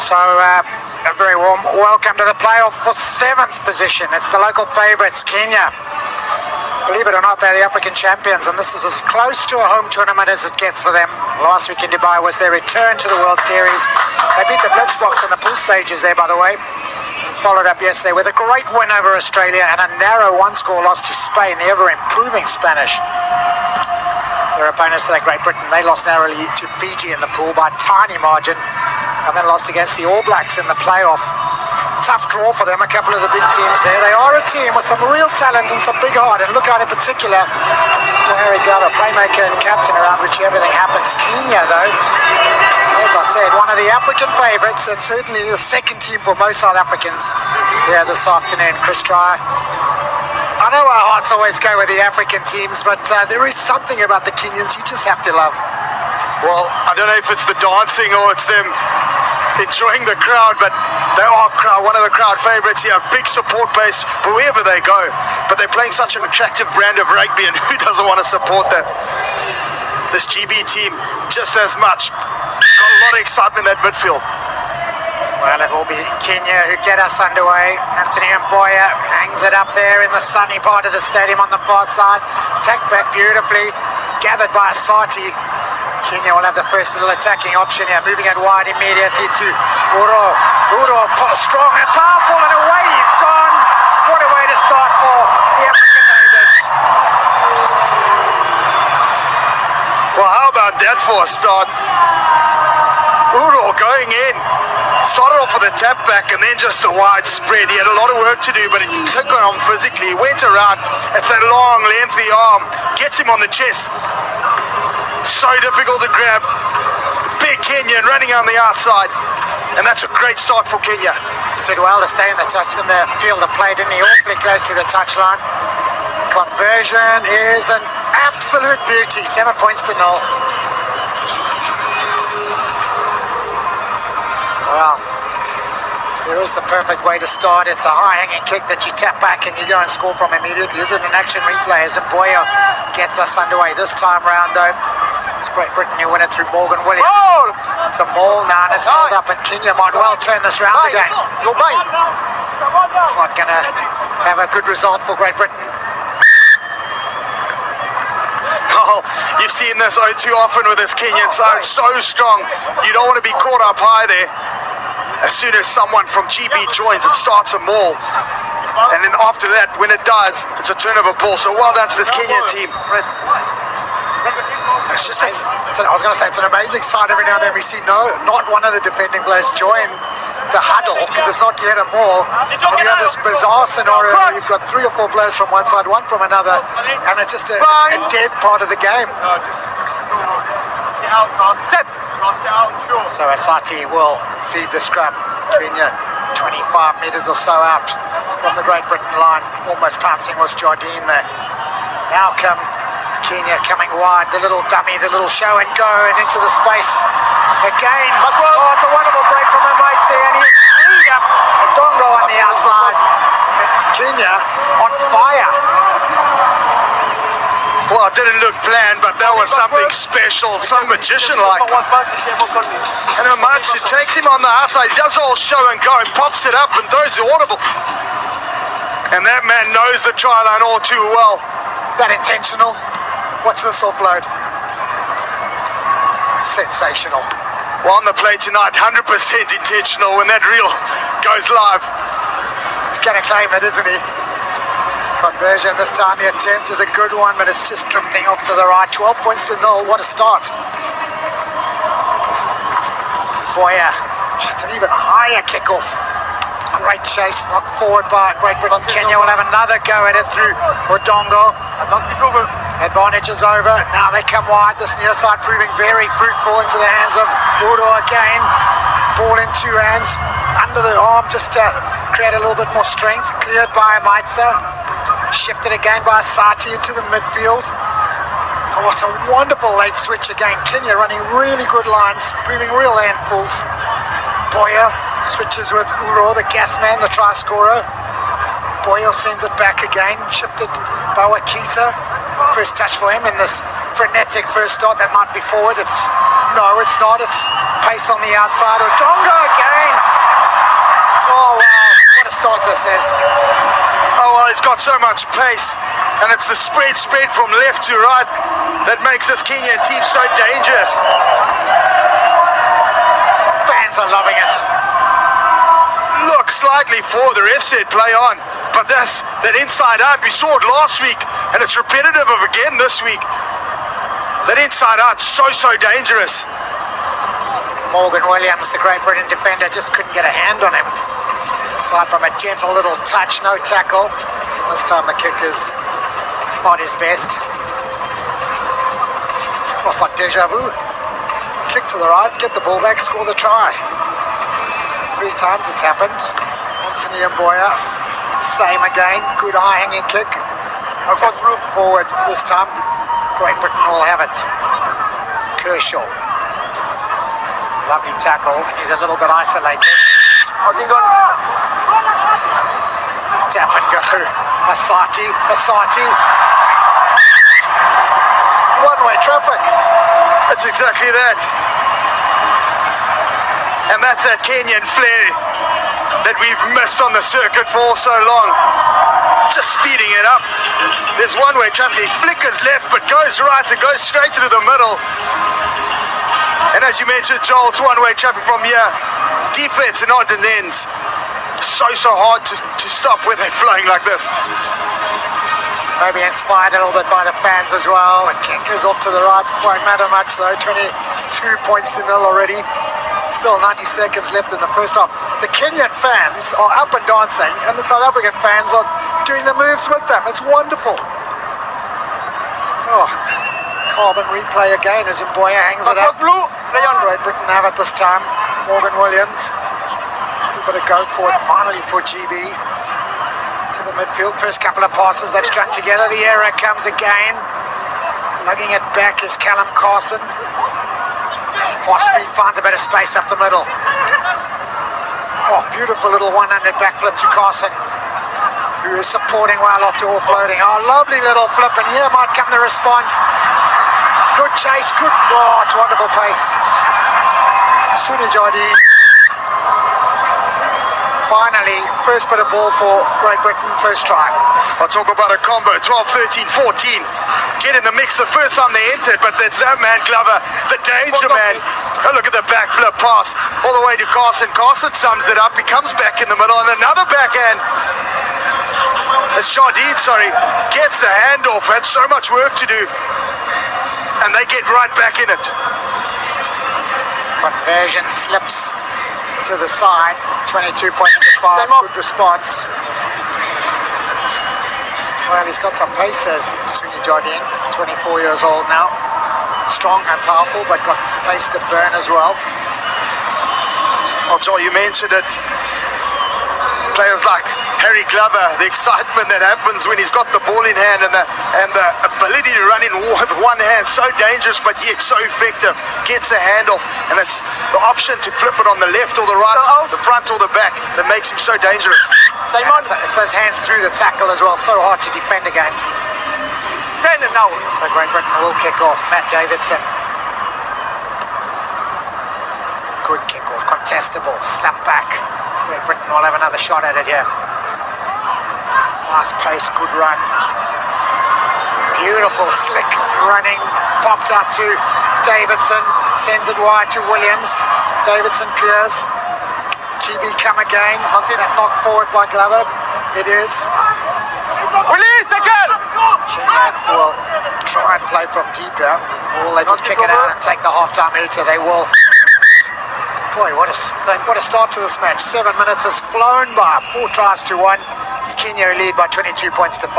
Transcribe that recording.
So a very warm welcome to the playoff for 7th position. It's the local favourites, Kenya. Believe it or not, they're the African champions, and this is as close to a home tournament as it gets for them. Last week in Dubai was their return to the World Series. They beat the Blitzboks in the pool stages there, by the way. And followed up yesterday with a great win over Australia and a narrow one-score loss to Spain, the ever-improving Spanish. Their opponents today, Great Britain, they lost narrowly to Fiji in the pool by a tiny margin, and then lost against the All Blacks in the playoff. Tough draw for them, a couple of the big teams there. They are a team with some real talent and some big heart, and look out in particular Harry Glover, playmaker and captain around which everything happens. Kenya, though, as I said, one of the African favourites, and certainly the second team for most South Africans here this afternoon. Chris Dreyer. I know our hearts always go with the African teams, but there is something about the Kenyans you just have to love. Well, I don't know if it's the dancing or it's them enjoying the crowd, but they are one of the crowd favourites here. Big support base wherever they go, but they're playing such an attractive brand of rugby, and who doesn't want to support that? This GB team just as much. Got a lot of excitement in that midfield. Well, it will be Kenya who get us underway. Anthony Mboya hangs it up there in the sunny part of the stadium on the far side. Tacked back beautifully, gathered by Asati. Kenya will have the first little attacking option here, moving it wide immediately to Uro. Uro, strong and powerful, and away he's gone. What a way to start for the African neighbours. Well, how about that for a start? Uro going in. Started off with a tap back and then just a wide spread. He had a lot of work to do, but he took on physically. He went around. It's that long, lengthy arm. Gets him on the chest. So difficult to grab. Big Kenyan running on the outside. And that's a great start for Kenya. Did well to stay in the field of play, didn't he? Awfully close to the touchline. Conversion is an absolute beauty. 7 points to 0. Well, there is the perfect way to start. It's a high-hanging kick that you tap back and you go and score from immediately. Is it an action replay? As Mboya gets us underway this time round, though. It's Great Britain who win it through Morgan Williams. Oh! It's a maul now, and it's held up, and Kenya might well turn this round again. It's not going to have a good result for Great Britain. Oh, you've seen this too often with this Kenyan side. So strong. You don't want to be caught up high there. As soon as someone from GB joins, it starts a maul. And then after that, when it does, it's a turnover ball. So well done to this Kenyan team. It's just, I was going to say, it's an amazing sight. Every now and then we see not one of the defending players join the huddle, because it's not yet a maul. And you have this bizarre scenario where you've got 3 or 4 players from one side, one from another, and it's just a dead part of the game. So Asati will feed the scrum. Kenya 25 metres or so out from the Great Britain line. Almost pouncing was Jardine there. Now come Kenya coming wide, the little dummy, the little show and go, and into the space again. Oh, it's a wonderful break from Amaitse, and he's freed up Dongo on the outside. Kenya on fire. Well, it didn't look planned, but that was something special, some magician-like. And Amaitse takes him on the outside, he does the whole show and go, and pops it up and throws it audible. And that man knows the try line all too well. Is that intentional? Watch this offload. Sensational. Well, on the play tonight, 100% intentional when that reel goes live. He's going to claim it, isn't he? Conversion this time. The attempt is a good one, but it's just drifting off to the right. 12 points to 0. What a start. Boya. Oh, it's an even higher kickoff. Great chase, knocked forward by Great Britain. Kenya will have another go at it through Odongo. Advantage is over. Now they come wide. This near side proving very fruitful into the hands of Uro again. Ball in 2 hands. Under the arm just to create a little bit more strength. Cleared by Amaitse. Shifted again by Asati into the midfield. Oh, what a wonderful late switch again. Kenya running really good lines, proving real handfuls. Boya switches with Uro, the gas man, the try scorer. Boya sends it back again, shifted by Wakiza. first touch for him in this frenetic first start. That might be forward. No, it's not. It's pace on the outside. Odonga again. Oh, wow. What a start this is. Oh, well, he's got so much pace. And it's the spread from left to right that makes this Kenyan team so dangerous. Fans are loving it. Look, slightly forward. The ref said play on. But that inside out, we saw it last week, and it's repetitive of again this week. That inside out, so dangerous. Morgan Williams, the Great Britain defender, just couldn't get a hand on him. Aside from a gentle little touch, no tackle. This time the kick is not his best. Almost like deja vu. Kick to the right, get the ball back, score the try. 3 times it's happened. Anthony Mboya, same again. Good high-hanging kick. Forward this time. Great Britain will have it. Kershaw. Lovely tackle. He's a little bit isolated. Tap and go. Asati. One-way traffic. That's exactly that. And that's that Kenyan flair that we've missed on the circuit for so long. Just speeding it up. There's one-way traffic. He flickers left but goes right. It goes straight through the middle. And as you mentioned, Joel, it's one-way traffic from here. Defense and odd and ends. So hard to stop when they're flowing like this. Maybe inspired a little bit by the fans as well. The kick is off to the right. Won't matter much though. 22 points to nil already. Still 90 seconds left in the first half. The Kenyan fans are up and dancing, and the South African fans are doing the moves with them. It's wonderful. Oh, carbon replay again as Mboya hangs it up. Great Britain have it this time. Morgan Williams. A bit of go for it finally for GB. To the midfield. First couple of passes they've strung together. The error comes again. Lugging it back is Callum Carson. Fast feet finds a bit of space up the middle. Oh, beautiful little one-handed backflip to Carson, who is supporting well after offloading. Oh, lovely little flip, and here might come the response. Good chase, good. Oh, it's wonderful pace. Suni Jardine. Finally, first bit of ball for Great Britain, first try. I'll talk about a combo, 12, 13, 14. Get in the mix the first time they entered, but there's that man, Glover, the danger man. Oh, look at the backflip pass all the way to Carson. Carson sums it up, he comes back in the middle, and another backhand. Jardine, gets the handoff, had so much work to do, and they get right back in it. Conversion slips to the side, 22 points to 5, good response. Well, he's got some pace as Suni Jardine, 24 years old now. Strong and powerful, but got pace to burn as well. Well, Joel, you mentioned it. Players like Harry Glover, the excitement that happens when he's got the ball in hand and the ability to run in with one hand, so dangerous but yet so effective. Gets the hand off, and it's the option to flip it on the left or the right, the front or the back, that makes him so dangerous. It's those hands through the tackle as well, so hard to defend against. So Great Britain will kick off. Matt Davidson. Good kick off, contestable, slap back. Great Britain will have another shot at it here. Nice pace, good run. Beautiful slick running, popped out to Davidson, sends it wide to Williams. Davidson clears. GB come again. Is that knocked forward by Glover? It is. Release the gun! Kenya will try and play from deep here, or will they just kick it out and take the half-time heater? They will. Boy, what a start to this match. 7 minutes has flown by. 4 tries to 1. It's Kenya who lead by 22 points to 5.